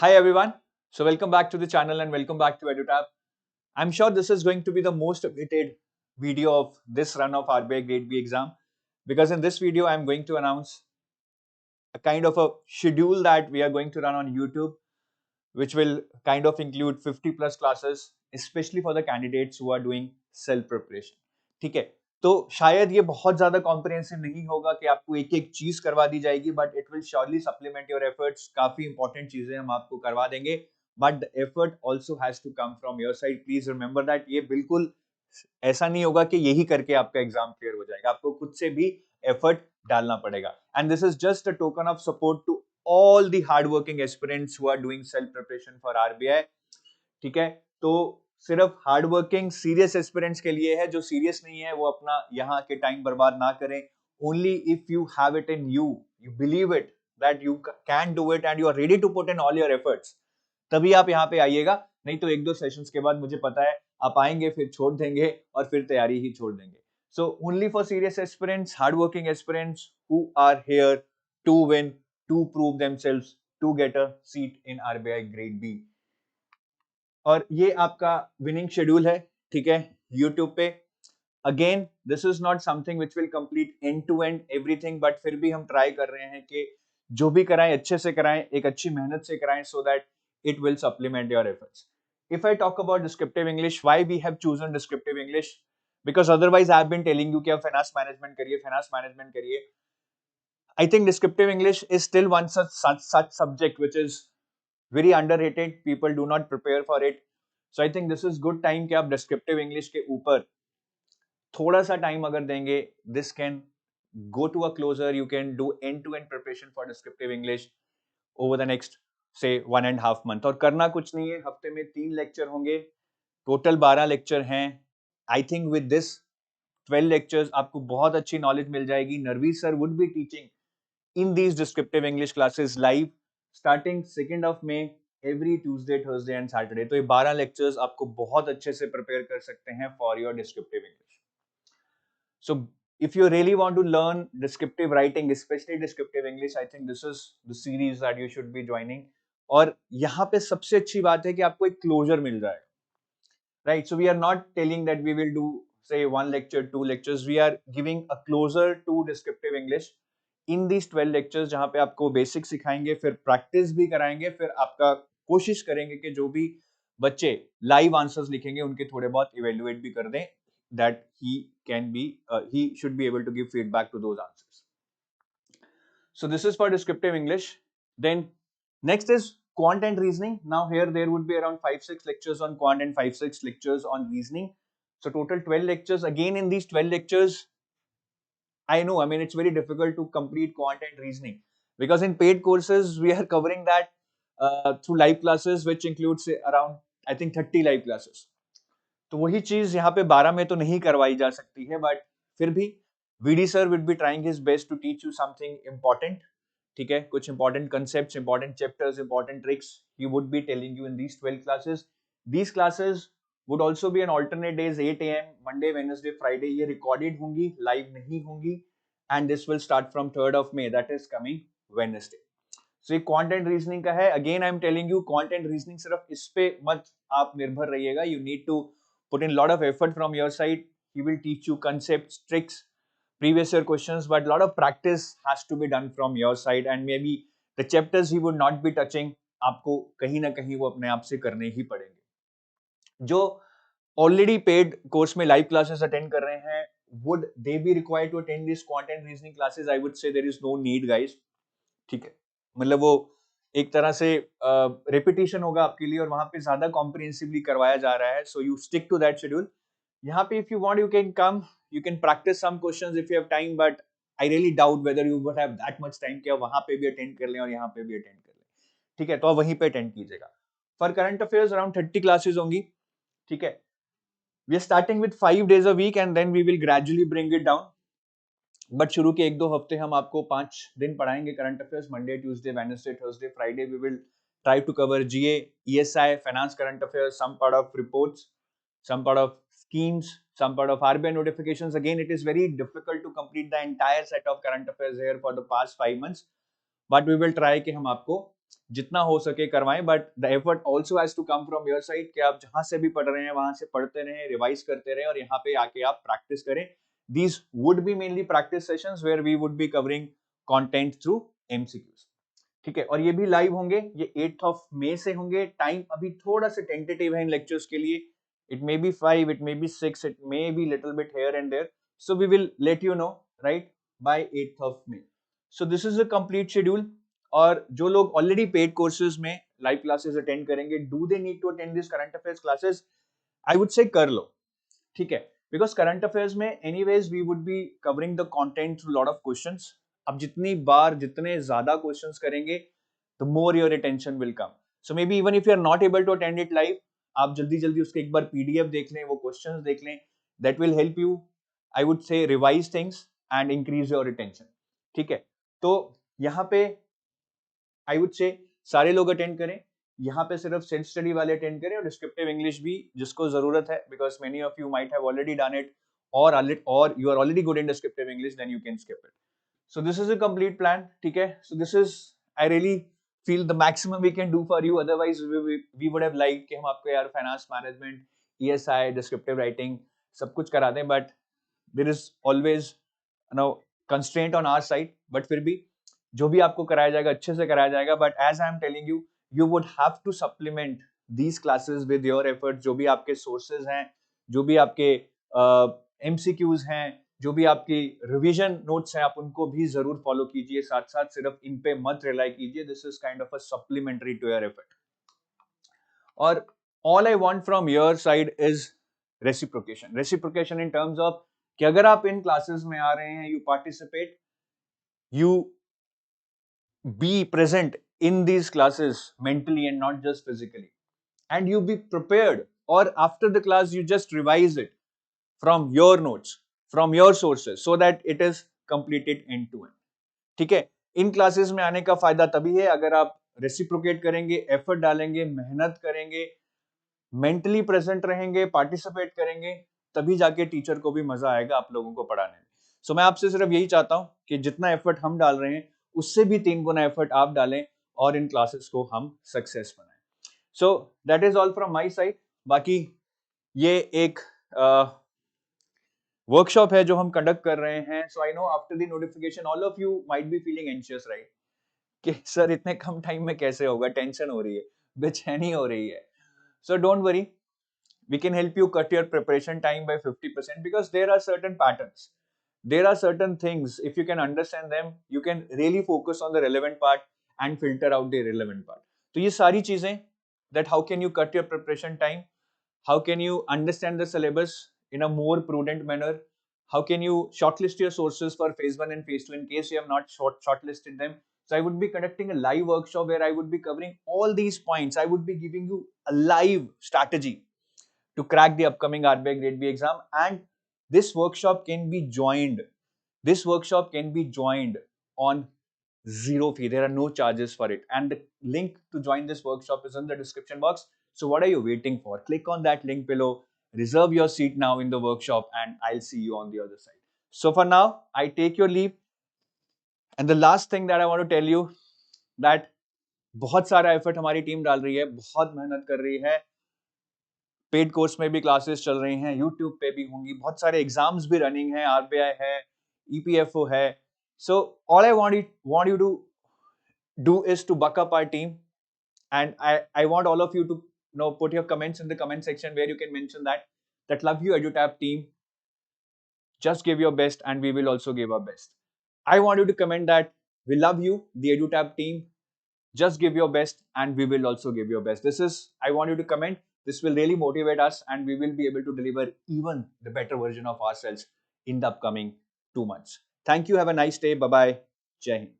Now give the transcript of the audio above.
Hi everyone. So welcome back to the channel and welcome back to EduTab. I'm sure this is going to be the most updated video of this run of RBI Grade B exam because in this video I'm going to announce a kind of a schedule that we are going to run on YouTube, which will kind of include 50 plus classes, especially for the candidates who are doing self preparation. ठीक है, तो शायद ये बहुत ज्यादा comprehensive नहीं होगा कि आपको एक एक चीज करवा दी जाएगी, but it will surely supplement your efforts. काफी इंपॉर्टेंट चीजें हम आपको करवा देंगे, but the effort also has to come from your side. Please remember that ये बिल्कुल ऐसा नहीं होगा कि यही करके आपका एग्जाम क्लियर हो जाएगा. आपको खुद से भी एफर्ट डालना पड़ेगा. And this is just a token of support to all the hardworking aspirants who are doing self preparation for RBI. ठीक है, तो सिर्फ हार्ड वर्किंग सीरियस एस्पिरेंट्स के लिए है. जो सीरियस नहीं है वो अपना यहाँ के टाइम बर्बाद ना करें. Only if you have it in you, you believe it that you can do it and you are ready to put in all your efforts, तभी आप यहाँ पे आइएगा. नहीं तो एक दो सेशंस के बाद मुझे पता है आप आएंगे फिर छोड़ देंगे और फिर तैयारी ही छोड़ देंगे. So only for serious aspirants, hard working aspirants who are here to win, to prove themselves, to get a seat in RBI Grade B. और ये आपका विनिंग शेड्यूल है. ठीक है, YouTube पे. Again this is not something which will complete end to end everything, but फिर भी हम ट्राई कर रहे हैं कि जो भी कराएं अच्छे से कराएं, एक अच्छी मेहनत से कराएं, so that it will supplement your efforts. If I talk about descriptive English, why we have chosen descriptive English? Because otherwise I have been telling you कि आप finance management करिए, finance management करिए. I think descriptive English is still one such subject which is very underrated. People do not prepare for it. So I think this is good time कि आप descriptive English के ऊपर थोड़ा सा time अगर देंगे, this can go to a closer. You can do end-to-end preparation for descriptive English over the next say 1.5 month. और करना कुछ नहीं है, हफ्ते में 3 लेक्चर होंगे, टोटल 12 लेक्चर हैं. I think with this 12 lectures आपको बहुत अच्छी नॉलेज मिल जाएगी. Narvi sir would be teaching in these descriptive English classes live starting 2nd of May every Tuesday, Thursday and Saturday. तो ये 12 lectures आपको बहुत अच्छे से prepare कर सकते हैं for your descriptive English. So if you really want to learn descriptive writing, especially descriptive English, I think this is the series that you should be joining. और यहाँ पे सबसे अच्छी बात है कि आपको एक closure मिल जाएगा. Right, so we are not telling that we will do say 1 lecture, 2 lectures. We are giving a closer to descriptive English in these 12 lectures, जहाँ पे आपको बेसिक सिखाएंगे, फिर प्रैक्टिस भी कराएंगे, फिर आपका कोशिश करेंगे कि जो भी बच्चे लाइव आंसर्स लिखेंगे उनके थोड़े बहुत इवेल्युएट भी कर दें, that he should be able to give feedback to those answers. So this is for descriptive English. Then next is quant and reasoning. Now here there would be around 5-6 lectures on quant and 5-6 lectures on reasoning. So total 12 lectures. Again in these 12 lectures, I know, I mean, it's very difficult to complete quant and reasoning because in paid courses, we are covering that through live classes, which includes around, I think, 30 live classes. तो वही चीज यहाँ पे 12 में तो नहीं करवाई जा सकती है, बट फिर भी VD sir will be trying his best to teach you something important. ठीक है, कुछ important concepts, important chapters, important tricks he would be telling you in these 12 classes. These classes would also be on alternate days 8 a.m. Monday, Wednesday, Friday. ये recorded होंगी, live नहीं होंगी, and this will start from 3rd of May, that is coming Wednesday. So ये quant and reasoning का है. Again I am telling you, quant and reasoning सिर्फ इस पे मत आप निर्भर रहिएगा. You need to put in lot of effort from your side. He will teach you concepts, tricks, previous year questions, but lot of practice has to be done from your side, and maybe the chapters he would not be touching, आपको कहीं ना कहीं वो अपने आप से करने ही पड़ेंगे. जो ऑलरेडी पेड कोर्स में लाइव क्लासेस अटेंड कर रहे हैं, would they be required to attend this quant and reasoning classes? I would say there is no need, guys. ठीक है, मतलब वो एक तरह से रेपिटेशन होगा आपके लिए और वहां पे ज्यादा कॉम्प्रिहेंसिवली करवाया जा रहा है. So you stick to that schedule. यहाँ पे if you want you can come, you can practice some questions if you have time, but I really doubt whether you would have that much time कि आप वहां पे भी attend कर लें और यहाँ पे भी अटेंड कर लें. ठीक है, तो आप वहीं पे अटेंड कीजिएगा. For current affairs around 30 classes होंगी. ठीक है, we are starting with 5 days a week and then we will gradually bring it down. But शुरू के 1-2 हफ्ते हम आपको 5 दिन पढ़ाएंगे current affairs. Monday, Tuesday, Wednesday, Thursday, Friday we will try to cover GA, ESI, finance, current affairs, some part of reports, some part of schemes, some part of RBI notifications. Again, it is very difficult to complete the entire set of current affairs here for the past 5 months, but we will try कि हम आपको जितना हो सके करवाएं, but the effort also has to come from your side कि आप जहां से भी पढ़ रहे हैं वहां से पढ़ते रहें, रिवाइज करते रहें और यहाँ पे आके आप प्रैक्टिस करें. These would be mainly practice sessions where we would be covering content through MCQs. ठीक है, और ये भी लाइव होंगे, ये 8th ऑफ मई से होंगे. टाइम अभी थोड़ा सा टेंटेटिव है इन लेक्चर्स के लिए. It may be 5, it may be 6, it may be little bit here and there. So we will let you know right by 8th of May. So this is a complete schedule. और जो लोग already paid courses में live classes attend करेंगे, do they need to attend this current affairs classes? I would say कर लो. ठीक है, because current affairs में anyways we would be covering the content through lot of questions. अब जितनी बार जितने ज्यादा क्वेश्चंस करेंगे, the more your attention will come. So maybe even if you are not able to attend it live, आप जल्दी जल्दी उसके एक बार पीडीएफ देख लें, वो क्वेश्चंस देख लें. That will help you, I would say, revise things and increase your attention. ठीक है, तो यहाँ पे I would say सारे लोग अटेंड करें. यहाँ पे सिर्फ सेल्फ स्टडी वाले अटेंड करें और डिस्क्रिप्टिव इंग्लिश भी जिसको जरूरत है, because many of you might have already done it और you are already good in descriptive English, then you can skip it. So this is a complete plan. ठीक है, so this is, I really feel the maximum we can do for you. Otherwise we would have liked कि हम आपको यार finance management, ESI, descriptive writing सब कुछ करा दें, but there is always constraint on our side. But फिर भी जो भी आपको कराया जाएगा अच्छे से कराया जाएगा. But as I am telling you, you would have to supplement these classes with your efforts. जो भी आपके sources हैं, जो भी आपके MCQs हैं, जो भी आपकी रिवीजन नोट्स हैं, आप उनको भी जरूर फॉलो कीजिए. साथ साथ सिर्फ इन पे मत रिलाई कीजिए. This is kind of a supplementary to your effort. और all I want from your side is reciprocation. Reciprocation in terms of कि अगर आप इन क्लासेस में आ रहे हैं, you participate, you be present in these classes mentally and not just physically, and you be prepared, or after the class you just revise it from your notes, from your sources, so that it is completed end to end. ठीक है, इन classes में आने का फायदा तभी है अगर आप रेसिप्रोकेट करेंगे, एफर्ट डालेंगे, मेहनत करेंगे, मेंटली प्रेजेंट रहेंगे, पार्टिसिपेट करेंगे, तभी जाके टीचर को भी मजा आएगा आप लोगों को पढ़ाने में. सो मैं आपसे सिर्फ यही चाहता हूं कि जितना एफर्ट हम डाल रहे हैं उससे भी 3 गुना एफर्ट आप डालें और इन क्लासेस को हम सक्सेस बनाएं. So that is all from my side. बाकी ये एक वर्कशॉप है जो हम कंडक्ट कर रहे हैं. So I know after the notification all of you might be feeling anxious, right, कि सर इतने कम टाइम में कैसे होगा, टेंशन हो रही है, बेचैनी हो रही है. So don't worry, we can help you cut your preparation time by 50% because there are certain patterns, there are certain things, if you can understand them you can really focus on the relevant part and filter out the irrelevant part. तो ये सारी चीजें, that how can you cut your preparation time, how can you understand the syllabus in a more prudent manner, how can you shortlist your sources for phase 1 and phase 2 in case you have not shortlisted them. So I would be conducting a live workshop where I would be covering all these points. I would be giving you a live strategy to crack the upcoming RBI Grade B exam, and this workshop can be joined. This workshop can be joined on zero fee. There are no charges for it, and the link to join this workshop is in the description box. So what are you waiting for? Click on that link below, reserve your seat now in the workshop, and I'll see you on the other side. So for now, I take your leave. And the last thing that I want to tell you that बहुत सारा effort हमारी team डाल रही है, बहुत मेहनत कर रही है. पेड कोर्स में भी क्लासेस चल रही हैं, यूट्यूब पे भी होंगी, बहुत सारे एग्जाम्स भी रनिंग है, आरबीआई है, ईपीएफओ है. So all I want you to do is to buck up our team, and I want all of you to put your comments in the comment section where you can mention that love you EduTap team, just give your best and we will also give our best. I want you to comment that we love you, the EduTap team, just give your best and we will also give your best. I want you to comment. This will really motivate us and we will be able to deliver even the better version of ourselves in the upcoming 2 months. Thank you. Have a nice day. Bye-bye. Jai Hind.